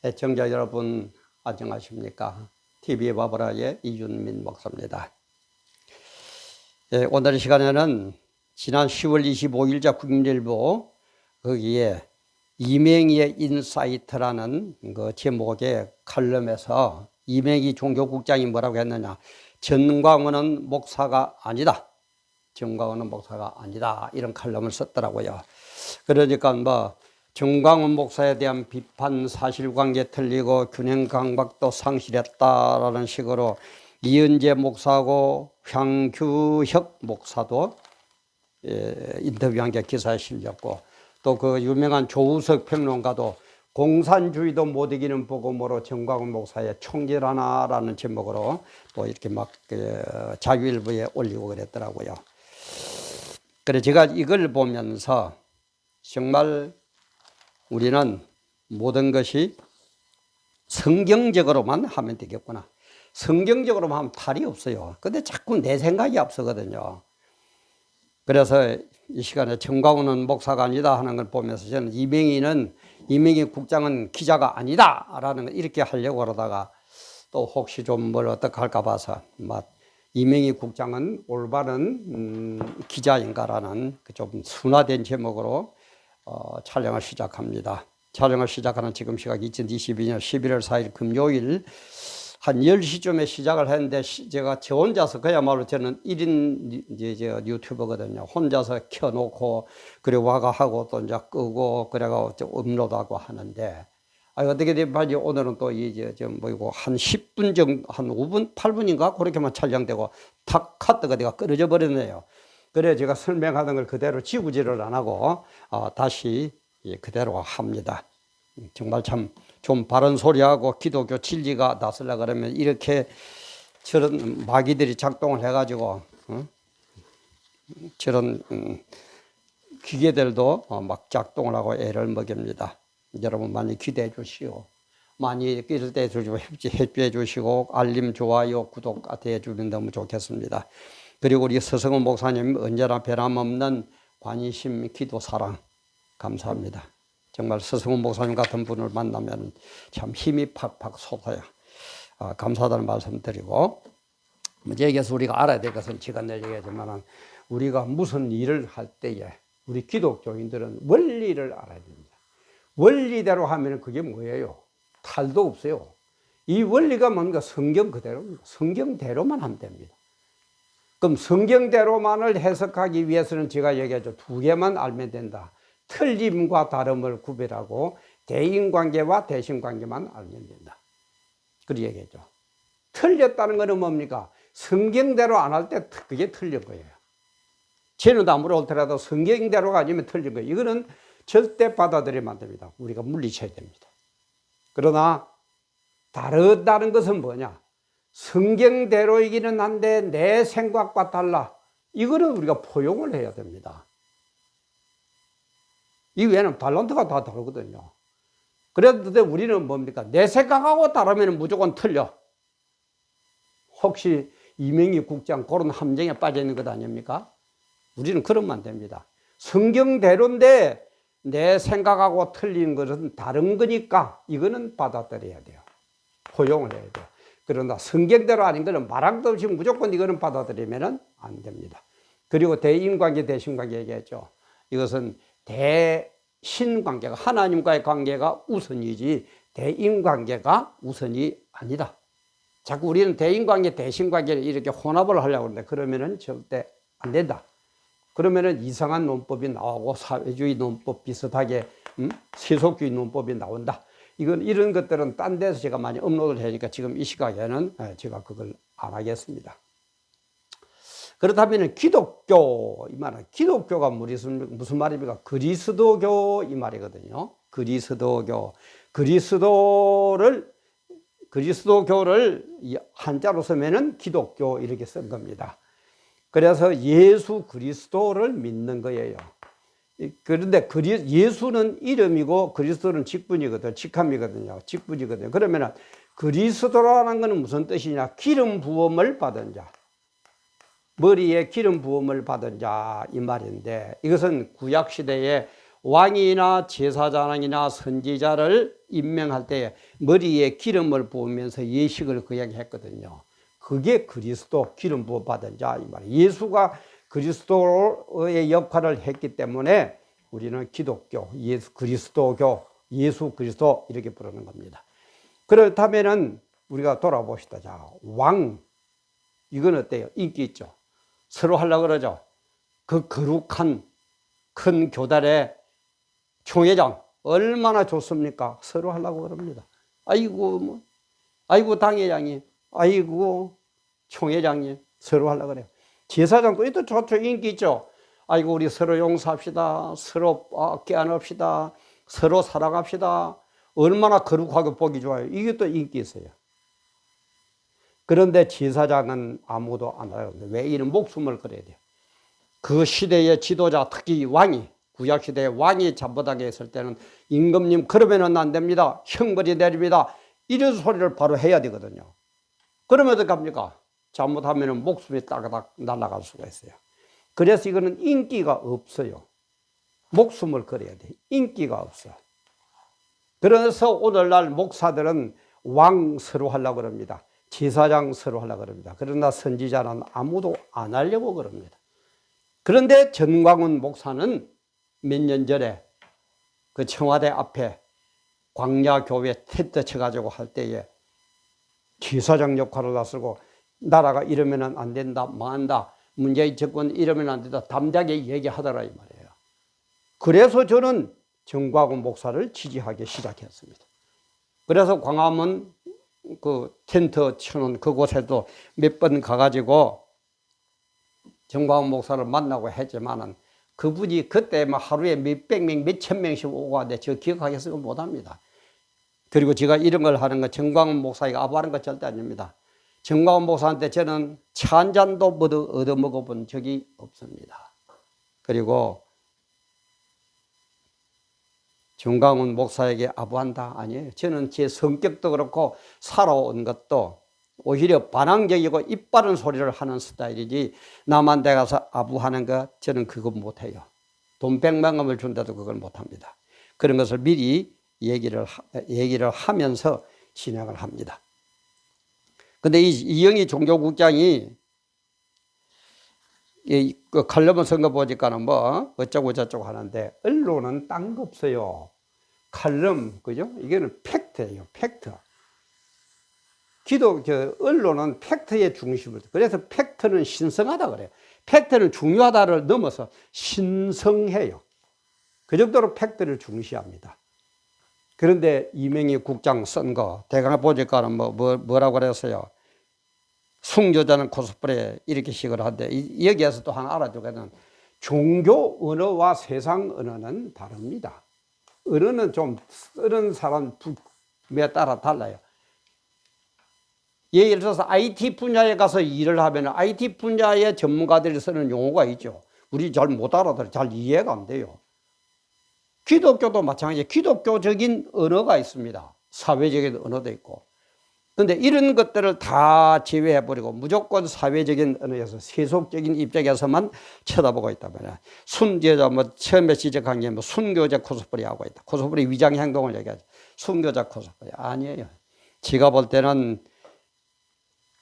애청자 여러분 안녕하십니까? TV 바브라의 이윤민 목사입니다. 오늘 시간에는 지난 10월 25일자 국민일보 거기에 이맹희의 인사이트라는 그 제목의 칼럼에서 이맹희 종교국장이 뭐라고 했느냐, 전광훈은 목사가 아니다, 전광훈은 목사가 아니다, 이런 칼럼을 썼더라고요. 그러니까 뭐 전광훈 목사에 대한 비판, 사실관계 틀리고 균형 감각도 상실했다라는 식으로 이은재 목사하고 황규혁 목사도 인터뷰한 게 기사에 실렸고, 또 그 유명한 조우석 평론가도 공산주의도 못 이기는 복음으로 전광훈 목사의 총질하나라는 제목으로 또 이렇게 막 자유일보에 올리고 그랬더라고요. 그래 제가 이걸 보면서 정말 우리는 모든 것이 성경적으로만 하면 되겠구나. 성경적으로만 하면 탈이 없어요. 근데 자꾸 내 생각이 앞서거든요. 그래서 이 시간에 전광훈은 목사가 아니다 하는 걸 보면서 저는 이맹희 국장은 기자가 아니다 라는 걸 이렇게 하려고 그러다가 또 혹시 좀 뭘 어떻게 할까 봐서 이맹희 국장은 올바른 기자인가라는 좀 순화된 제목으로 촬영을 시작합니다. 촬영을 시작하는 지금 시각 2022년 11월 4일 금요일 한 10시쯤에 시작을 했는데 제가 저 혼자서 그야말로 저는 1인 이제 유튜버거든요. 혼자서 켜놓고 그래 와가 하고 또 이제 끄고 그래가 업로드하고 하는데 어떻게 되면 오늘은 또 이제 좀 뭐이고 한 10분 정도 한 5분 8분인가 그렇게만 촬영되고 탁 카트가 내가 끊어져 버렸네요. 그래 제가 설명하던 걸 그대로 지우지를 안 하고 다시 그대로 합니다. 정말 참 좀 바른 소리하고 기독교 진리가 나서려 그러면 이렇게 저런 마귀들이 작동을 해가지고 저런 기계들도 막 작동을 하고 애를 먹입니다. 여러분 많이 기대해 주시오. 많이 이럴 때 협조해 주시고 알림, 좋아요, 구독 같은 해 주면 너무 좋겠습니다. 그리고 우리 서성훈 목사님 언제나 변함없는 관심, 기도, 사랑 감사합니다. 정말 서성훈 목사님 같은 분을 만나면 참 힘이 팍팍 솟아요. 감사하다는 말씀 드리고, 여기에서 우리가 알아야 될 것은 제가 늘 얘기하지만 우리가 무슨 일을 할 때에 우리 기독교인들은 원리를 알아야 됩니다. 원리대로 하면 그게 뭐예요? 탈도 없어요. 이 원리가 뭔가 성경 그대로입니다. 성경대로만 하면 됩니다. 그럼 성경대로만을 해석하기 위해서는 제가 얘기하죠. 두 개만 알면 된다. 틀림과 다름을 구별하고 대인관계와 대신관계만 알면 된다. 그렇게 얘기했죠. 틀렸다는 것은 뭡니까? 성경대로 안 할 때 그게 틀린 거예요. 쟤는 아무리 옳더라도 성경대로가 아니면 틀린 거예요. 이거는 절대 받아들이면 안 됩니다. 우리가 물리쳐야 됩니다. 그러나 다르다는 것은 뭐냐? 성경대로이기는 한데 내 생각과 달라. 이거는 우리가 포용을 해야 됩니다. 이 외에는 달란트가 다 다르거든요. 그런데 우리는 뭡니까? 내 생각하고 다르면 무조건 틀려. 혹시 이맹희 국장 그런 함정에 빠져 있는 것 아닙니까? 우리는 그러면 안 됩니다. 성경대로인데 내 생각하고 틀린 것은 다른 거니까 이거는 받아들여야 돼요. 포용을 해야 돼요. 그러나 성경대로 아닌 거는 말함도 없이 무조건 이거는 받아들이면 안 됩니다. 그리고 대인관계, 대신관계 얘기했죠. 이것은 대신관계가 하나님과의 관계가 우선이지 대인관계가 우선이 아니다. 자꾸 우리는 대인관계, 대신관계를 이렇게 혼합을 하려고 하는데 그러면은 절대 안 된다. 그러면은 이상한 논법이 나오고 사회주의 논법 비슷하게 세속주의 논법이 나온다. 이런 것들은 딴 데서 제가 많이 업로드를 하니까 지금 이 시각에는 제가 그걸 안 하겠습니다. 그렇다면 기독교, 이 말은 기독교가 무슨 말입니까? 그리스도교 이 말이거든요. 그리스도교를 한자로 쓰면은 기독교 이렇게 쓴 겁니다. 그래서 예수 그리스도를 믿는 거예요. 그런데 예수는 이름이고 그리스도는 직함이거든요. 직분이거든요. 그러면 그리스도라는 것은 무슨 뜻이냐? 기름 부음을 받은 자. 머리에 기름 부음을 받은 자 이 말인데 이것은 구약시대에 왕이나 제사장이나 선지자를 임명할 때 머리에 기름을 부으면서 예식을 그 얘기 했거든요. 그게 그리스도 기름 부어 받은 자 이 말이에요. 예수가 그리스도의 역할을 했기 때문에 우리는 기독교, 예수 그리스도교, 예수 그리스도 이렇게 부르는 겁니다. 그렇다면은 우리가 돌아봅시다. 자, 왕 이건 어때요? 인기 있죠. 서로 하려고 그러죠. 그 거룩한 큰 교단의 총회장 얼마나 좋습니까? 서로 하려고 그럽니다. 아이고 뭐, 아이고 당회장님, 아이고 총회장님 서로 하려고 그래요. 제사장도 이것도 좋죠. 인기 있죠. 아이고 우리 서로 용서합시다. 서로 깨안읍시다. 서로 사랑합시다. 얼마나 거룩하고 보기 좋아요. 이게 또 인기 있어요. 그런데 제사장은 아무도 안 하려고 합니다. 왜? 이는 목숨을 걸어야 돼요. 그 시대의 지도자, 특히 왕이, 구약시대의 왕이 잡아당겨 있을 때는 임금님 그러면은 안 됩니다. 형벌이 내립니다. 이런 소리를 바로 해야 되거든요. 그러면 어떡합니까? 잘못하면 목숨이 따가닥 날아갈 수가 있어요. 그래서 이거는 인기가 없어요. 목숨을 걸어야 돼. 인기가 없어. 그래서 오늘날 목사들은 왕 서로 하려고 그럽니다. 제사장 서로 하려고 그럽니다. 그러나 선지자는 아무도 안 하려고 그럽니다. 그런데 전광훈 목사는 몇 년 전에 그 청와대 앞에 광야교회 텐트 쳐가지고 할 때에 제사장 역할을 나서고 나라가 이러면 안 된다, 망한다, 문재인 정권 이러면 안 된다, 담대하게 얘기하더라 이 말이에요. 그래서 저는 전광훈 목사를 지지하기 시작했습니다. 그래서 광화문 그 텐트 쳐놓은 그곳에도 몇 번 가가지고 전광훈 목사를 만나고 했지만은 그분이 그때 막 하루에 몇백 명, 몇천 명씩 오고 하는데 저 기억하겠어요? 못합니다. 그리고 제가 이런 걸 하는 거 전광훈 목사가 아부하는 거 절대 아닙니다. 전광훈 목사한테 저는 차 한 잔도 얻어 먹어본 적이 없습니다. 그리고 전광훈 목사에게 아부한다? 아니에요. 저는 제 성격도 그렇고 살아온 것도 오히려 반항적이고 입 바른 소리를 하는 스타일이지 남한테 가서 아부하는 거 저는 그거 못해요. 돈 100만 원을 준다도 그걸 못합니다. 그런 것을 미리 얘기를 하면서 진행을 합니다. 근데 이영희 종교국장이 그 칼럼을 쓴 거 보니까는 뭐 어쩌고 저쩌고 하는데 언론은 딴 거 없어요. 칼럼, 그죠? 이거는 팩트예요, 팩트. 언론은 팩트의 중심을, 그래서 팩트는 신성하다 그래요. 팩트는 중요하다를 넘어서 신성해요. 그 정도로 팩트를 중시합니다. 그런데 이명희 국장 쓴 거, 대강 보니까는 뭐라고 그랬어요? 순교자는 코스프레 이렇게 식을 하는데, 여기에서 또 하나 알아두게는 종교 언어와 세상 언어는 다릅니다. 언어는 좀 쓰는 사람에 따라 달라요. 예를 들어서 IT 분야에 가서 일을 하면 IT 분야의 전문가들이 쓰는 용어가 있죠. 우리 잘 못 알아들어요. 잘 이해가 안 돼요. 기독교도 마찬가지예요. 기독교적인 언어가 있습니다. 사회적인 언어도 있고. 그런데 이런 것들을 다 제외해버리고 무조건 사회적인 언어에서 세속적인 입장에서만 쳐다보고 있다면 순교자 처음에 지적한 게 순교자 코스프레 하고 있다. 코스프레 위장 행동을 얘기하죠. 순교자 코스프레 아니에요. 제가 볼 때는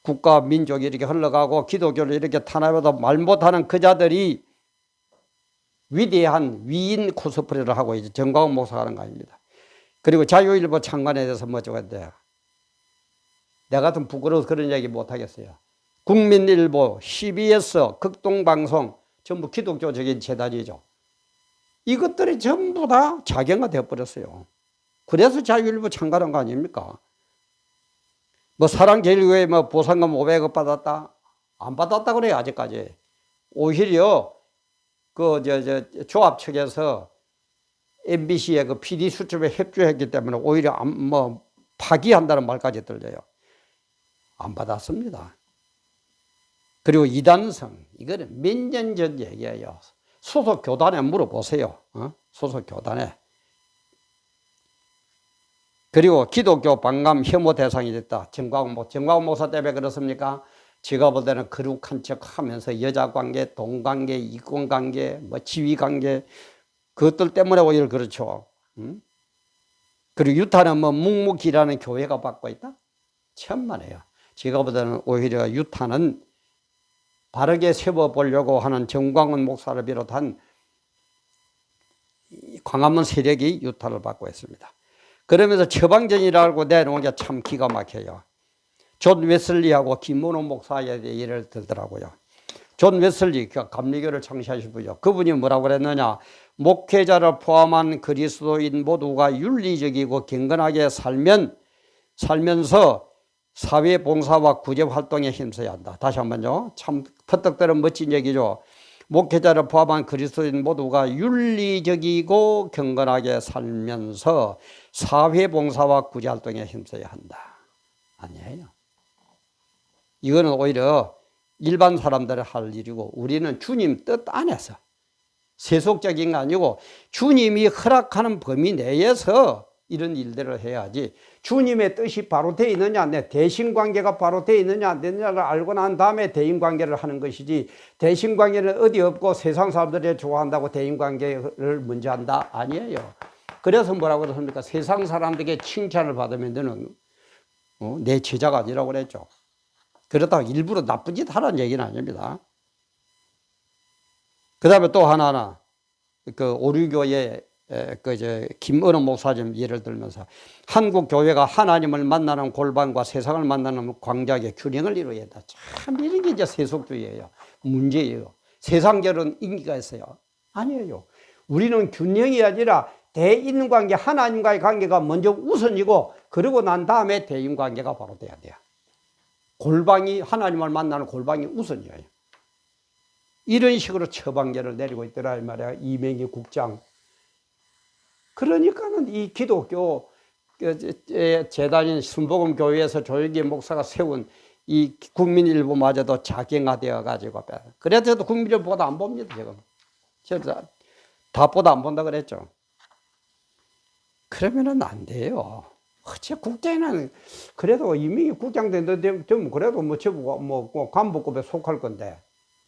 국가 민족이 이렇게 흘러가고 기독교를 이렇게 탄압해도 말 못하는 그 자들이 위대한 위인 코스프레를 하고 이제 전광훈 목사가 하는 거 아닙니다. 그리고 자유일보 창간에 대해서 뭐라고 했대요. 내가 좀 부끄러워서 그런 얘기 못 하겠어요. 국민일보, CBS, 극동방송 전부 기독교적인 재단이죠. 이것들이 전부 다 자경화 되어버렸어요. 그래서 자유일보 창간한 거 아닙니까? 사랑제일교회 보상금 500억 받았다? 안 받았다 그래요, 아직까지. 오히려 조합 측에서 MBC의 그 PD 수첩에 협조했기 때문에 오히려 파기한다는 말까지 들려요. 안 받았습니다. 그리고 이단성, 이거는 몇 년 전 얘기예요. 소속 교단에 물어보세요. 소속 교단에. 그리고 기독교 반감 혐오 대상이 됐다. 전광훈 목사 때문에 그렇습니까? 제가 볼 때는 거룩한 척 하면서 여자 관계, 돈 관계, 이권 관계, 지위 관계, 그것들 때문에 오히려 그렇죠. 그리고 유타는 뭐 묵묵히라는 교회가 받고 있다? 천만에요. 제가 보다는 오히려 유타는 바르게 세워보려고 하는 정광훈 목사를 비롯한 광화문 세력이 유타를 받고 있습니다. 그러면서 처방전이라고 내놓은 게 참 기가 막혀요. 존 웨슬리하고 김문호 목사에 대해 예를 들더라고요. 존 웨슬리, 감리교를 창시하신 분이요. 그분이 뭐라고 그랬느냐. 목회자를 포함한 그리스도인 모두가 윤리적이고 경건하게 살면서 사회봉사와 구제활동에 힘써야 한다. 다시 한번요. 참 퍼뜩들은 멋진 얘기죠. 목회자를 포함한 그리스도인 모두가 윤리적이고 경건하게 살면서 사회봉사와 구제활동에 힘써야 한다. 아니에요. 이거는 오히려 일반 사람들이 할 일이고 우리는 주님 뜻 안에서 세속적인 거 아니고 주님이 허락하는 범위 내에서 이런 일들을 해야지 주님의 뜻이 바로 되어 있느냐 내 대신관계가 바로 되어 있느냐 안 되느냐를 알고 난 다음에 대인관계를 하는 것이지 대신관계는 어디 없고 세상 사람들이 좋아한다고 대인관계를 먼저 한다? 아니에요. 그래서 뭐라고 그랬습니까? 세상 사람들에게 칭찬을 받으면 너는 내 제자가 아니라고 그랬죠. 그렇다고 일부러 나쁜 짓 하라는 얘기는 아닙니다. 그 다음에 또 하나, 그 오류교회, 김은호 목사님 예를 들면서 한국 교회가 하나님을 만나는 골방과 세상을 만나는 광장의 균형을 이루어야 한다. 참 이런 게 이제 세속주의예요. 문제예요. 세상적으로는 인기가 있어요. 아니에요. 우리는 균형이 아니라 대인관계, 하나님과의 관계가 먼저 우선이고 그러고 난 다음에 대인관계가 바로 돼야 돼요. 골방이 하나님을 만나는 골방이 우선이에요. 이런 식으로 처방전을 내리고 있더라 이 말이야. 이명희 국장. 그러니까는 이 기독교 재단인 순복음교회에서 조영기 목사가 세운 이 국민일보마저도 자경화되어 가지고 그래도 국민일보도 안 봅니다 지금. 저도 답보다 안 본다 그랬죠. 그러면은 안 돼요. 어째 국장은 그래도 이명희 국장 된다면 그래도 뭐 간부급에 속할 건데.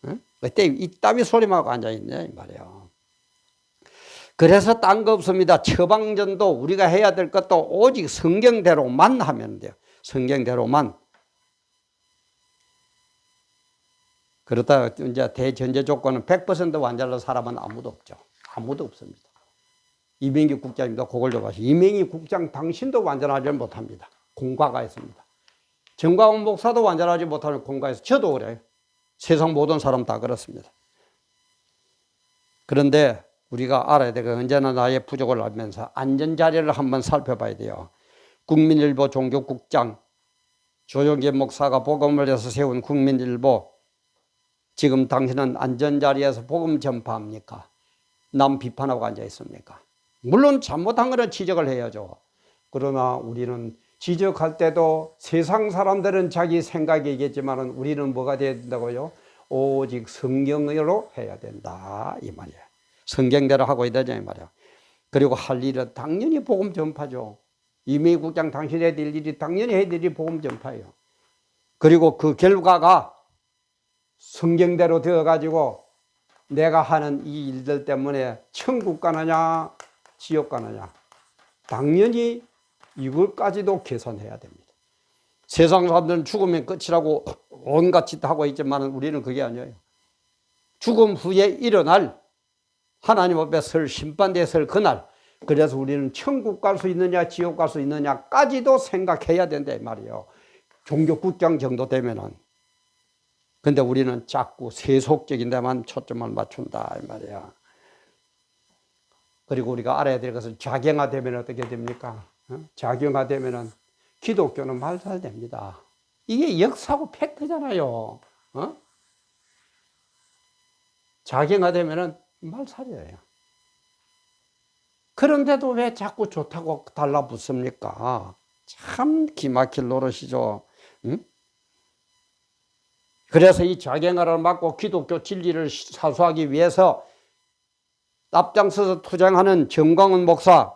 응? 그때 이따위 소리만 하고 앉아있네 이 말이에요. 그래서 딴 거 없습니다. 처방전도 우리가 해야 될 것도 오직 성경대로만 하면 돼요. 성경대로만. 그러다 이제 대전제 조건은 100% 완전한 사람은 아무도 없죠. 아무도 없습니다. 이명희 국장입니다. 그걸 좀 아시죠. 이명희 국장 당신도 완전하지 못합니다. 공과가 있습니다. 정광훈 목사도 완전하지 못하는 공과가 있어요. 저도 그래요. 세상 모든 사람 다 그렇습니다. 그런데 우리가 알아야 되고 언제나 나의 부족을 알면서 안전자리를 한번 살펴봐야 돼요. 국민일보 종교국장 조영기 목사가 복음을 해서 세운 국민일보, 지금 당신은 안전자리에서 복음 전파합니까? 남 비판하고 앉아 있습니까? 물론 잘못한 거는 지적을 해야죠. 그러나 우리는 지적할 때도 세상 사람들은 자기 생각이겠지만 우리는 뭐가 돼야 된다고요? 오직 성경으로 해야 된다 이 말이에요. 성경대로 하고 있다죠 이 말이에요. 그리고 할 일은 당연히 복음 전파죠. 이명희 국장 당신이 해야 될 일이 당연히 해야 될 일이 복음 전파예요. 그리고 그 결과가 성경대로 되어가지고 내가 하는 이 일들 때문에 천국 가느냐 지옥 가느냐 당연히 이걸까지도 계산해야 됩니다. 세상 사람들은 죽으면 끝이라고 온갖 짓 하고 있지만 우리는 그게 아니에요. 죽음 후에 일어날 하나님 앞에 설 심판대에 설 그날, 그래서 우리는 천국 갈 수 있느냐 지옥 갈 수 있느냐까지도 생각해야 된다 이 말이에요. 종교국장 정도 되면은. 근데 우리는 자꾸 세속적인 데만 초점을 맞춘다 이 말이야. 그리고 우리가 알아야 될 것은 자경화되면 어떻게 됩니까? 자경화되면은 기독교는 말살됩니다. 이게 역사고 팩트잖아요. 자경화되면은 말살이에요. 그런데도 왜 자꾸 좋다고 달라붙습니까? 참 기막힐 노릇이죠. 응? 그래서 이 자경화를 막고 기독교 진리를 사수하기 위해서 앞장서서 투쟁하는 정광훈 목사,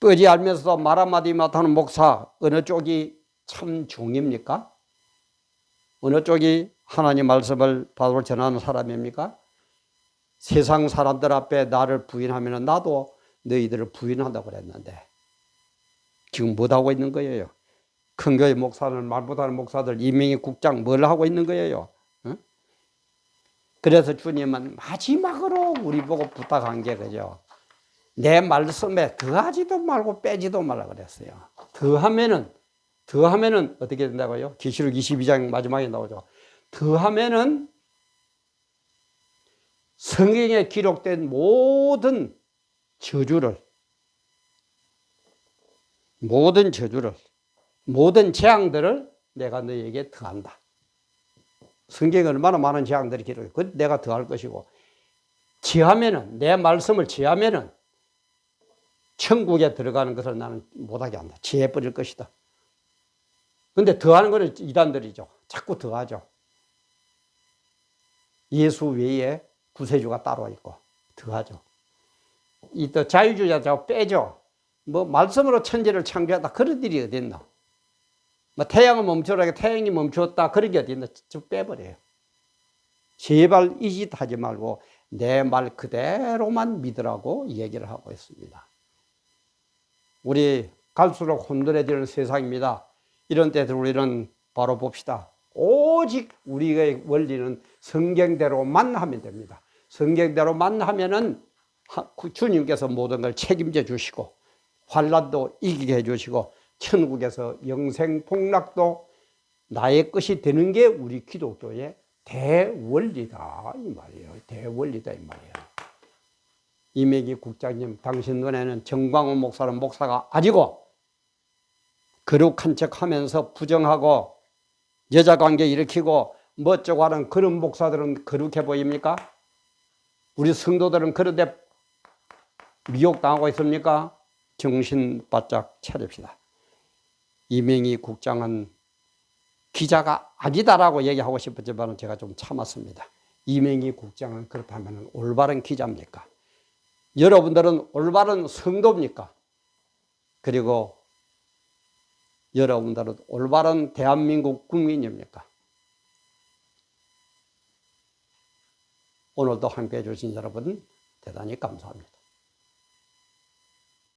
뻔히 알면서도 말 한마디 못하는 목사, 어느 쪽이 참 중입니까? 어느 쪽이 하나님 말씀을 바로 전하는 사람입니까? 세상 사람들 앞에 나를 부인하면 나도 너희들을 부인한다고 그랬는데 지금 못하고 있는 거예요. 큰 교회 목사는 말 못하는 목사들 이명희 국장 뭘 하고 있는 거예요. 응? 그래서 주님은 마지막으로 우리 보고 부탁한 게 그죠. 내 말씀에 더하지도 말고 빼지도 말라 그랬어요. 더하면은 어떻게 된다고요? 계시록 22장 마지막에 나오죠. 더하면은 성경에 기록된 모든 저주를, 모든 재앙들을 내가 너에게 더한다. 성경에 얼마나 많은 재앙들이 기록해. 그건 내가 더할 것이고, 제하면은, 내 말씀을 제하면은 천국에 들어가는 것을 나는 못하게 한다. 제해버릴 것이다. 근데 더하는 거는 이단들이죠. 자꾸 더하죠. 예수 외에 구세주가 따로 있고 더하죠. 이 또 자유주의자 빼죠. 뭐 말씀으로 천지를 창조했다 그런 일이 어디 있나? 뭐 태양을 멈추라게 태양이 멈추었다 그런 게 어디 있나? 쭉 빼버려요. 제발 이 짓 하지 말고 내 말 그대로만 믿으라고 얘기를 하고 있습니다. 우리 갈수록 혼돈해지는 세상입니다. 이런 때들 우리는 바로 봅시다. 오직 우리의 원리는 성경대로만 하면 됩니다. 성경대로만 하면은 주님께서 모든 걸 책임져 주시고 환난도 이기게 해 주시고 천국에서 영생 복락도 나의 것이 되는 게 우리 기독교의 대원리다 이 말이에요. 대원리다 이 말이에요. 이명희 국장님, 당신 눈에는 정광훈 목사는 목사가 아니고 거룩한 척하면서 부정하고 여자관계 일으키고 멋쩍고 하는 그런 목사들은 거룩해 보입니까? 우리 성도들은 그런데 미혹당하고 있습니까? 정신 바짝 차립시다. 이명희 국장은 기자가 아니다라고 얘기하고 싶었지만 제가 좀 참았습니다. 이명희 국장은 그렇다면 올바른 기자입니까? 여러분들은 올바른 성도입니까? 그리고 여러분들은 올바른 대한민국 국민입니까? 오늘도 함께해 주신 여러분 대단히 감사합니다.